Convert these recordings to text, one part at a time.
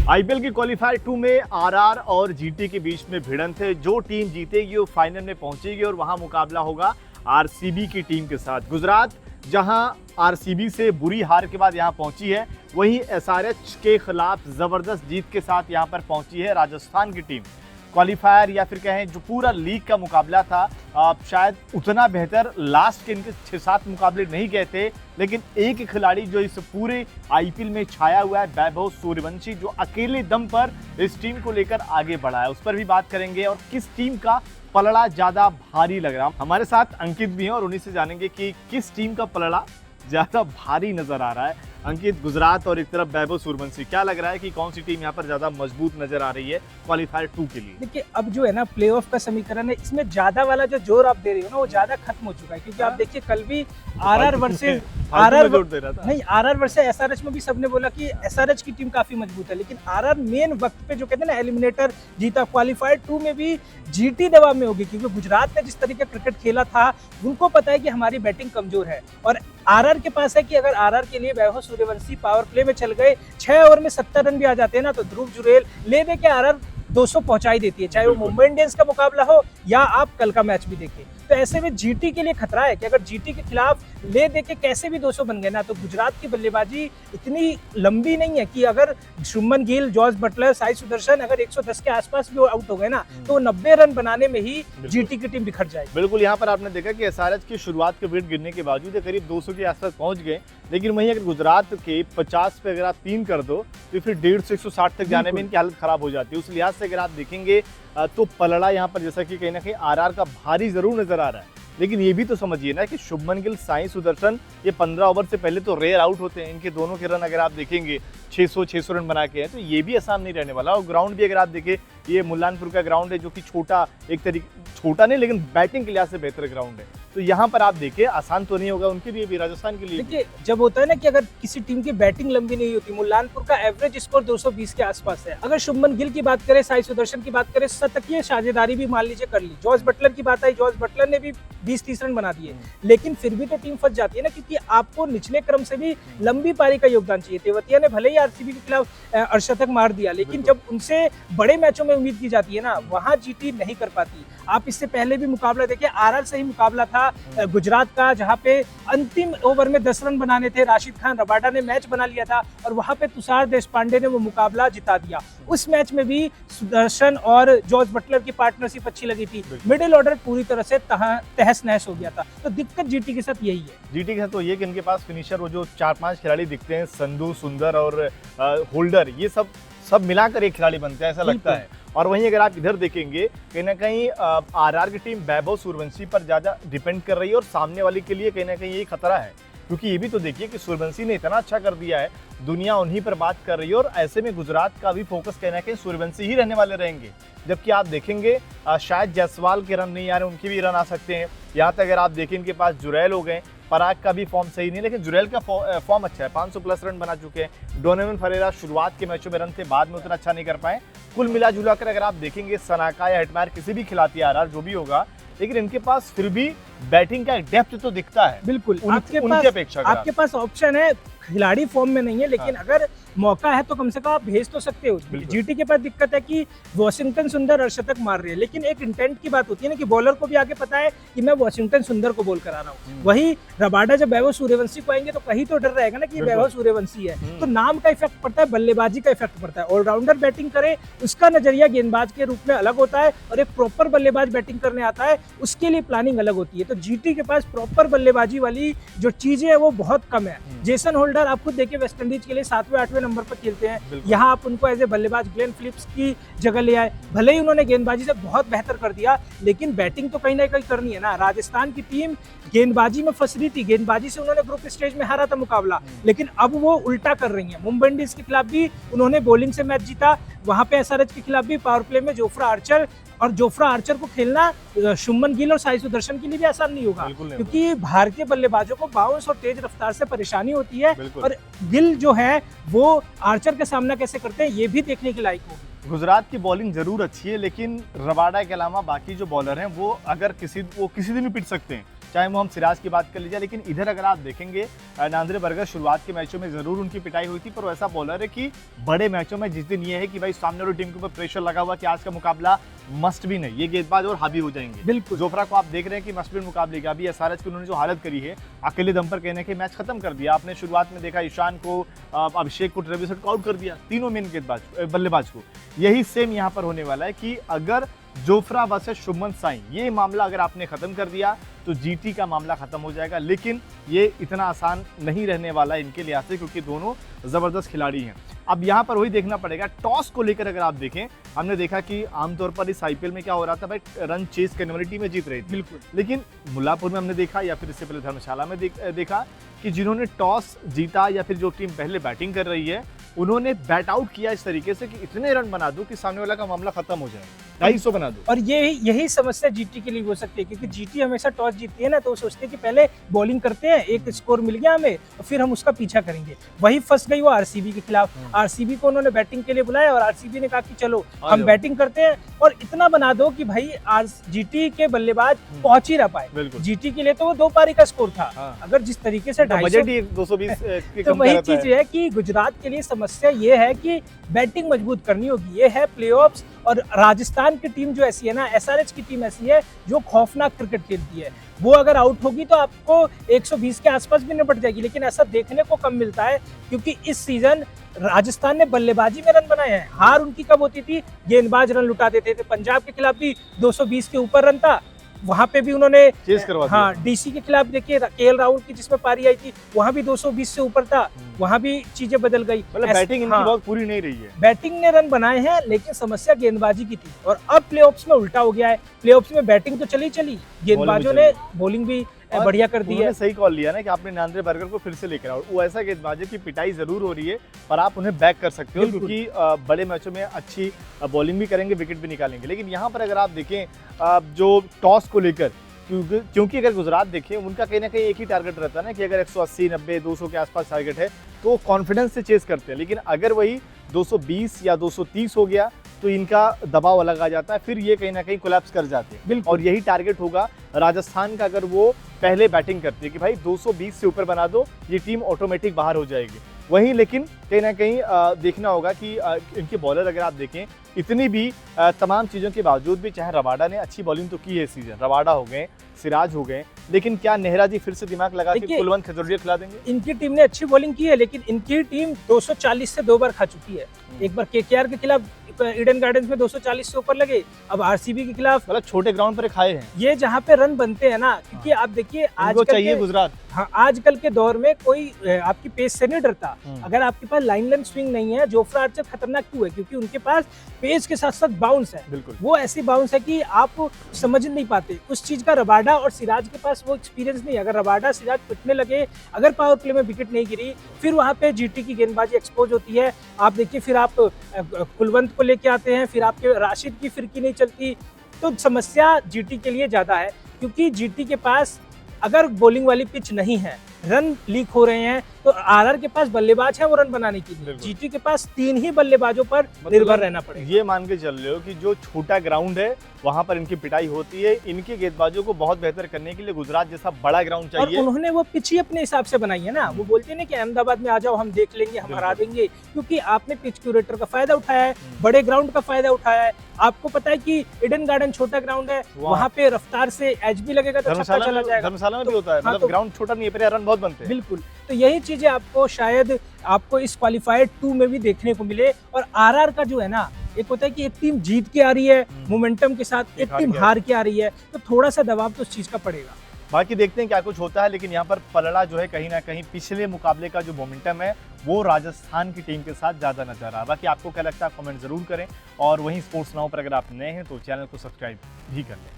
IPL की qualifier 2 में RR और जीटी के बीच में भिड़ंत है। जो टीम जीतेगी वो फाइनल में पहुंचेगी और वहां मुकाबला होगा आरसीबी की टीम के साथ। गुजरात जहां आरसीबी से बुरी हार के बाद यहां पहुंची है, वहीं एसआरएच के खिलाफ जबरदस्त जीत के साथ यहां पर पहुंची है राजस्थान की टीम। क्वालिफायर या फिर कहें जो पूरा लीग का मुकाबला था, शायद उतना बेहतर लास्ट के इनके 6-7 मुकाबले नहीं गए थे, लेकिन एक खिलाड़ी जो इस पूरे आईपीएल में छाया हुआ है, वैभव सूर्यवंशी, जो अकेले दम पर इस टीम को लेकर आगे बढ़ा है, उस पर भी बात करेंगे। और किस टीम का पलड़ा ज्यादा भारी लग रहा है, हमारे साथ अंकित भी हैं और उन्हीं से जानेंगे कि किस टीम का पलड़ा ज्यादा भारी नजर आ रहा है। अंकित, गुजरात और एक तरफ वैभव सूर्यवंशी, क्या लग रहा है कि कौन सी टीम यहाँ पर ज्यादा मजबूत नजर आ रही है क्वालिफायर 2 के लिए? देखिए, अब जो है ना प्लेऑफ का समीकरण है, इसमें ज्यादा वाला जो जोर आप दे रहे हो ना वो ज्यादा खत्म हो चुका है। क्योंकि आप देखिए कल भी RR versus RR versus SRH में भी सबने बोला कि एसआरएच की टीम काफी मजबूत है, लेकिन आरआर मेन वक्त पे जो कहते हैं ना एलिमिनेटर जीता। क्वालिफायर 2 में भी जीटी दबाव में होगी, क्योंकि गुजरात ने जिस तरीके क्रिकेट खेला था उनको पता है कि हमारी बैटिंग कमजोर है, और आरआर के पास है कि अगर आरआर के लिए वैभव सूर्यवंशी पावर प्ले में चल गए, 6 ओवर में 70 रन भी आ जाते हैं ना, तो ध्रुव जुरेल ले दे के आरआर 200 पहुंचाई देती है, चाहे वो मुंबई इंडियंस का मुकाबला हो या आप कल का मैच भी देखें। तो ऐसे में जीटी के लिए खतरा है कि अगर जीटी के खिलाफ ले दे के कैसे भी 200 बन गए ना, तो गुजरात की बल्लेबाजी इतनी लंबी नहीं है कि अगर शुभमन गिल, जॉस बटलर, साई सुदर्शन अगर 110 के आसपास भी आउट हो गए ना, तो 90 रन बनाने में ही जीटी की टीम बिखर जाएगी। बिल्कुल, यहाँ पर आपने देखा कि एसआरएच की शुरुआत के विकेट गिरने के बावजूद करीब 200 के आसपास पहुंच गए, लेकिन वहीं अगर गुजरात के 50 पे अगर आप 3 कर दो तो फिर 150 160 तक जाने में इनकी हालत खराब हो जाती है। उस लिहाज से अगर आप देखेंगे तो पलड़ा यहाँ पर जैसा कि कहीं ना कहीं आरआर का भारी जरूर नजर आ रहा है, लेकिन ये भी तो समझिए ना कि शुभमन गिल, साई सुदर्शन, ये 15 ओवर से पहले तो रेयर आउट होते हैं। इनके दोनों के रन अगर आप देखेंगे 600 रन बना के हैं, तो ये भी आसान नहीं रहने वाला। और ग्राउंड भी अगर आप देखें, ये मुल्लानपुर का ग्राउंड है, जो कि छोटा, एक तरीके छोटा नहीं लेकिन बैटिंग के लिहाज से बेहतर ग्राउंड है, तो यहाँ पर आप देखिए आसान तो नहीं होगा उनके लिए भी, राजस्थान के लिए। देखिए, जब होता है ना कि अगर किसी टीम की बैटिंग लंबी नहीं होती, मुल्लानपुर का एवरेज स्कोर 220 के आसपास है। अगर शुभमन गिल की बात करें, साई सुदर्शन की बात करें, शतकीय साझेदारी भी मान लीजिए कर ली, जॉस बटलर की बात आई, जॉस बटलर ने भी 20-30 रन बना दिए, लेकिन फिर भी तो टीम फंस जाती है ना, क्योंकि आपको निचले क्रम से भी लंबी पारी का योगदान चाहिए। तेवतिया ने भले ही आरसीबी के खिलाफ अर्धशतक मार दिया, लेकिन जब उनसे बड़े मैचों में उम्मीद की जाती है ना, वहां जीटी नहीं कर पाती। आप इससे पहले भी मुकाबला देखिए, आरआर से ही मुकाबला था गुजरात का, जहां पे अंतिम ओवर में 10 रन बनाने थे, राशिद खान रबाडा ने मैच बना लिया था, और वहां पे तुषार देशपांडे ने वो मुकाबला जिता दिया। उस मैच में भी सुदर्शन और जॉर्ज बटलर की पार्टनरशिप अच्छी लगी थी, मिडिल ऑर्डर पूरी तरह से तहस नहस हो गया था। तो दिक्कत जीटी के साथ यही है। जीटी के साथ तो ये कि इनके पास फिनिशर वो जो 4-5 खिलाड़ी दिखते हैं, संधू, सुंदर और होल्डर, ये सब मिलाकर एक खिलाड़ी बनते हैं, ऐसा लगता है। और वहीं अगर आप इधर देखेंगे, कहीं ना कहीं आरआर की टीम वैभव सूर्यवंशी पर ज्यादा डिपेंड कर रही है, और सामने वाले के लिए कहीं ना कहीं ये खतरा है, क्योंकि ये भी तो देखिए कि सूर्यवंशी ने इतना अच्छा कर दिया है, दुनिया उन्हीं पर बात कर रही है, और ऐसे में गुजरात का भी फोकस कहीं ना कहीं सूर्यवंशी ही रहने वाले रहेंगे। जबकि आप देखेंगे शायद जायसवाल के रन नहीं आ रहे, उनके भी रन आ सकते हैं। यहाँ तक अगर आप देखें, इनके पास जुरैल हो गए, पराग का भी फॉर्म सही नहीं, लेकिन जुरैल का फॉर्म अच्छा है, 500+ रन बना चुके हैं। डोनोवन फरेरा शुरुआत के मैचों में रन थे, बाद में उतना अच्छा नहीं कर पाए। कुल मिला जुला कर अगर आप देखेंगे, सनाका या हेटमायर किसी भी खिलाती है आरआर, जो भी होगा, लेकिन इनके पास फिर भी बैटिंग का एक डेप्थ तो दिखता है। बिल्कुल, आपके पास ऑप्शन है, खिलाड़ी फॉर्म में नहीं है, लेकिन अगर मौका है तो कम से कम आप भेज तो सकते हो। जीटी के पास दिक्कत है कि वॉशिंगटन सुंदर अर्धशतक मार रहे हैं, लेकिन एक इंटेंट की बात होती है ना कि बॉलर को भी आगे पता है कि मैं वॉशिंगटन सुंदर को बॉल करा रहा हूँ। वही रबाडा जब वैभव सूर्यवंशी को आएंगे तो कहीं तो डर रहेगा ना कि वैभव सूर्यवंशी है, तो नाम का इफेक्ट पड़ता है, बल्लेबाजी का इफेक्ट पड़ता है। ऑलराउंडर बैटिंग करे, उसका नजरिया गेंदबाज के रूप में अलग होता है, और एक प्रॉपर बल्लेबाज बैटिंग करने आता है, उसके लिए प्लानिंग अलग होती है। तो जीटी के पास प्रॉपर बल्लेबाजी वाली जो चीजें है वो बहुत कम है। जेसन होल्डर आप खुद देखिए, वेस्ट इंडीज के लिए 7वें-8वें नंबर पर खेलते हैं, यहाँ आप उनको एज ए बल्लेबाज ग्लेन फिलिप्स की जगह ले आए। भले ही उन्होंने गेंदबाजी से बहुत बेहतर कर दिया, लेकिन बैटिंग तो कहीं ना कहीं करनी है ना। राजस्थान की टीम गेंदबाजी में फंस रही थी, गेंदबाजी से उन्होंने ग्रुप स्टेज में हारा था मुकाबला, लेकिन अब वो उल्टा कर रही है। मुंबई इंडियंस के खिलाफ भी उन्होंने बॉलिंग से मैच जीता, वहां पे एसआरएच के खिलाफ भी पावर प्ले में जोफ्रा आर्चर को खेलना शुभमन गिल और साई सुदर्शन के लिए भी आसान नहीं होगा, क्योंकि भारतीय बल्लेबाजों को बाउंस और तेज रफ्तार से परेशानी होती है, और गिल जो है वो आर्चर का सामना कैसे करते हैं ये भी देखने के लायक होगी। गुजरात की बॉलिंग जरूर अच्छी है, लेकिन रबाडा के अलावा बाकी जो बॉलर हैं वो किसी दिन भी पिट सकते हैं, चाहे वो हम सिराज की बात कर लीजिए। लेकिन इधर अगर आप देखेंगे नांद्रे बर्गर शुरुआत के मैचों में जरूर उनकी पिटाई हुई थी, पर ऐसा बॉलर है कि बड़े मैचों में जिस दिन ये है कि भाई सामने वाली टीम के ऊपर प्रेशर लगा हुआ कि आज का मुकाबला मस्ट भी नहीं, ये गेंदबाज और हावी हो जाएंगे। बिल्कुल जोफ्रा को आप देख रहे हैं कि मस्ट विन मुकाबले का अभी एसआरएच की उन्होंने जो हालत करी है, अकेले दम पर कहने के मैच खत्म कर दिया। आपने शुरुआत में देखा ईशान को, अभिषेक को, ट्रेविस हेड को आउट कर दिया, तीनों मेन गेंदबाज बल्लेबाज को। यही सेम यहाँ पर होने वाला है कि अगर जोफ्रा वर्सेस शुभमन साई ये मामला अगर आपने खत्म कर दिया तो जीटी का मामला खत्म हो जाएगा। लेकिन ये इतना आसान नहीं रहने वाला है इनके लिहाज से, क्योंकि दोनों जबरदस्त खिलाड़ी हैं। अब यहाँ पर वही देखना पड़ेगा टॉस को लेकर। अगर आप देखें, हमने देखा कि आमतौर पर इस आईपीएल में क्या हो रहा था, भाई रन चेस करने वाली टीमें जीत रही थी। बिल्कुल। लेकिन मुल्लापुर में हमने देखा, या फिर इससे पहले धर्मशाला में देखा कि जिन्होंने टॉस जीता या फिर जो टीम पहले बैटिंग कर रही है उन्होंने बैट आउट किया इस तरीके से कि इतने रन बना दो कि सामने वाला का मामला खत्म हो जाए, 250 बना दो। और यही समस्या जीटी के लिए हो सकती है, क्योंकि जीटी हमेशा टॉस जीतती है ना, तो वो सोचते हैं कि पहले बॉलिंग करते हैं, एक स्कोर मिल गया हमें और फिर हम उसका पीछा करेंगे। वही फंस गई वो आरसीबी के खिलाफ। आरसीबी को उन्होंने बैटिंग के लिए बुलाया और आरसीबी ने कहा कि चलो हम बैटिंग करते हैं और इतना बना दो कि भाई जीटी के बल्लेबाज पहुंच ही ना पाए। जीटी के लिए तो वो 2 पारी का स्कोर था। अगर जिस तरीके से 220 तो वही चीज है कि गुजरात के लिए समस्या ये है कि बैटिंग मजबूत करनी होगी। ये है प्लेऑफ्स, और राजस्थान की टीम जो ऐसी है ना, एसआरएच की टीम ऐसी है जो खौफनाक क्रिकेट खेलती है। वो अगर आउट होगी तो आपको 120 के आसपास भी निपट जाएगी, लेकिन ऐसा देखने को कम मिलता है क्योंकि इस सीजन राजस्थान ने बल्लेबाजी में रन बनाए हैं। हार उनकी कब होती थी, गेंदबाज रन लुटा देते थे। पंजाब के खिलाफ भी 220 के ऊपर रन था, वहां पे भी उन्होंने चेस करवा दिया। हाँ, डीसी के खिलाफ देखिए केएल राहुल की जिसमें पारी आई थी, वहां भी 220 से ऊपर था, वहां भी चीजें बदल गई। मतलब बैटिंग इनकी बहुत पूरी नहीं रही है। बैटिंग ने रन बनाए हैं, लेकिन समस्या गेंदबाजी की थी। और अब प्लेऑफ्स में उल्टा हो गया है। प्लेऑफ्स में बैटिंग तो चली, गेंदबाजों ने बॉलिंग भी बढ़िया कर दी है। सही कॉल लिया ना कि आपने नांद्रे बर्गर को फिर से लेकर आओ। वो ऐसा गेंदबाज है कि पिटाई जरूर हो रही है, पर आप उन्हें बैक कर सकते हो, क्योंकि बड़े मैचों में अच्छी बॉलिंग भी करेंगे, विकेट भी निकालेंगे। लेकिन यहाँ पर अगर आप देखें जो टॉस को लेकर, क्योंकि अगर गुजरात देखें, उनका कहीं ना कहीं एक ही टारगेट रहता है ना कि अगर 180, 90, 200 के आसपास टारगेट है तो कॉन्फिडेंस से चेस करते हैं। लेकिन अगर वही 220 या 230 हो गया तो इनका दबाव अलग आ जाता है, फिर ये कहीं ना कहीं कोलैप्स कर जाते हैं। और यही टारगेट होगा राजस्थान का अगर वो पहले बैटिंग करती है कि भाई 220 से ऊपर बना दो, ये टीम ऑटोमेटिक बाहर हो जाएगी। वहीं लेकिन कहीं ना कहीं देखना होगा कि इनके बॉलर अगर आप देखें, इतनी भी तमाम चीज़ों के बावजूद भी, चाहे रबाडा ने अच्छी बॉलिंग तो की है सीजन, रबाडा हो गए, सिराज हो गए, लेकिन क्या नेहरा जी फिर से दिमाग लगा के कुलवंत खजूरिया खिला देंगे? इनकी टीम ने अच्छी बॉलिंग की है, लेकिन इनकी टीम 240 से 2 बार खा चुकी है। एक बार केकेआर के खिलाफ ईडन गार्डन्स में 240 से ऊपर लगे, अब आरसीबी के खिलाफ, मतलब छोटे ग्राउंड पर खाए हैं ये जहाँ पे रन बनते हैं ना, क्योंकि आप देखिए आजकल चाहिए गुजरात। हाँ, आजकल के दौर में कोई आपकी पेस से नहीं डरता। अगर आपके पास लाइन लेंथ स्विंग नहीं है, जोफ्रा आर्चर खतरनाक क्यों है? क्योंकि उनके पास पेस के साथ साथ बाउंस है। वो ऐसी बाउंस है कि आप समझ नहीं पाते। उस चीज का रबाडा और सिराज के पास वो एक्सपीरियंस नहीं है। अगर रबाडा सिराज पिटने लगे, अगर पावर प्ले में विकेट नहीं गिरी, फिर वहां पे जीटी की गेंदबाजी एक्सपोज होती है। आप देखिए, फिर आप कुलवंत को लेके आते हैं, फिर आपके राशिद की फिरकी नहीं चलती, तो समस्या जीटी के लिए ज्यादा है। क्योंकि जीटी के पास अगर बॉलिंग वाली पिच नहीं है, रन लीक हो रहे हैं, तो आरआर के पास बल्लेबाज है वो रन बनाने के लिए। जीटी के पास 3 ही बल्लेबाजों पर निर्भर रहना पड़ेगा। ये मान के चल रहे हो कि जो छोटा ग्राउंड है वहां पर इनकी पिटाई होती है। इनके गेंदबाजों को बहुत बेहतर करने के लिए गुजरात जैसा बड़ा ग्राउंड चाहिए। और उन्होंने वो पिच ही अपने हिसाब से बनाई है ना। वो बोलते हैं ना कि अहमदाबाद में आ जाओ, हम देख लेंगे, हम हरा देंगे, क्योंकि आपने पिच क्यूरेटर का फायदा उठाया है, बड़े ग्राउंड का फायदा उठाया है। आपको पता है कि ईडन गार्डन छोटा ग्राउंड है, वहाँ पे रफ्तार से एज भी लगेगा तो छक्का चला जाएगा। धर्मशाला में भी होता है, मतलब ग्राउंड छोटा नहीं है, पर रन बहुत बनते हैं। बिल्कुल, तो यही चीजें आपको शायद इस क्वालिफाइड 2 में भी देखने को मिले। और आरआर का जो है ना, एक होता है कि एक टीम जीत के आ रही है मोमेंटम के साथ, एक टीम हार के आ रही है, तो थोड़ा सा दबाव तो उस चीज का पड़ेगा। बाकी देखते हैं क्या कुछ होता है। लेकिन यहाँ पर पलड़ा जो है कहीं ना कहीं पिछले मुकाबले का जो मोमेंटम है वो राजस्थान की टीम के साथ ज्यादा नजर आ रहा है। बाकी आपको क्या लगता है, कमेंट जरूर करें। और वहीं स्पोर्ट्स नाउ पर अगर आप नए हैं तो चैनल को सब्सक्राइब भी कर लें।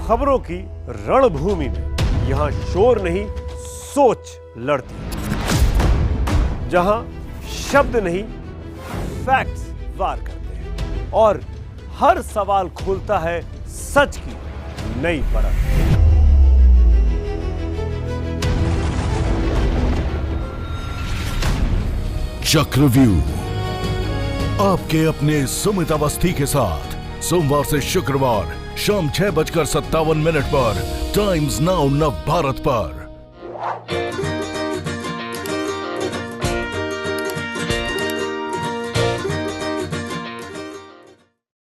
खबरों की रणभूमि में यहाँ शोर नहीं, सोच लड़ती है। जहां शब्द नहीं, फैक्ट्स वार करते हैं और हर सवाल खोलता है सच की नई परत। चक्रव्यूह आपके अपने सुमित अवस्थी के साथ सोमवार से शुक्रवार शाम 6:57 पर टाइम्स नाउ नव भारत पर।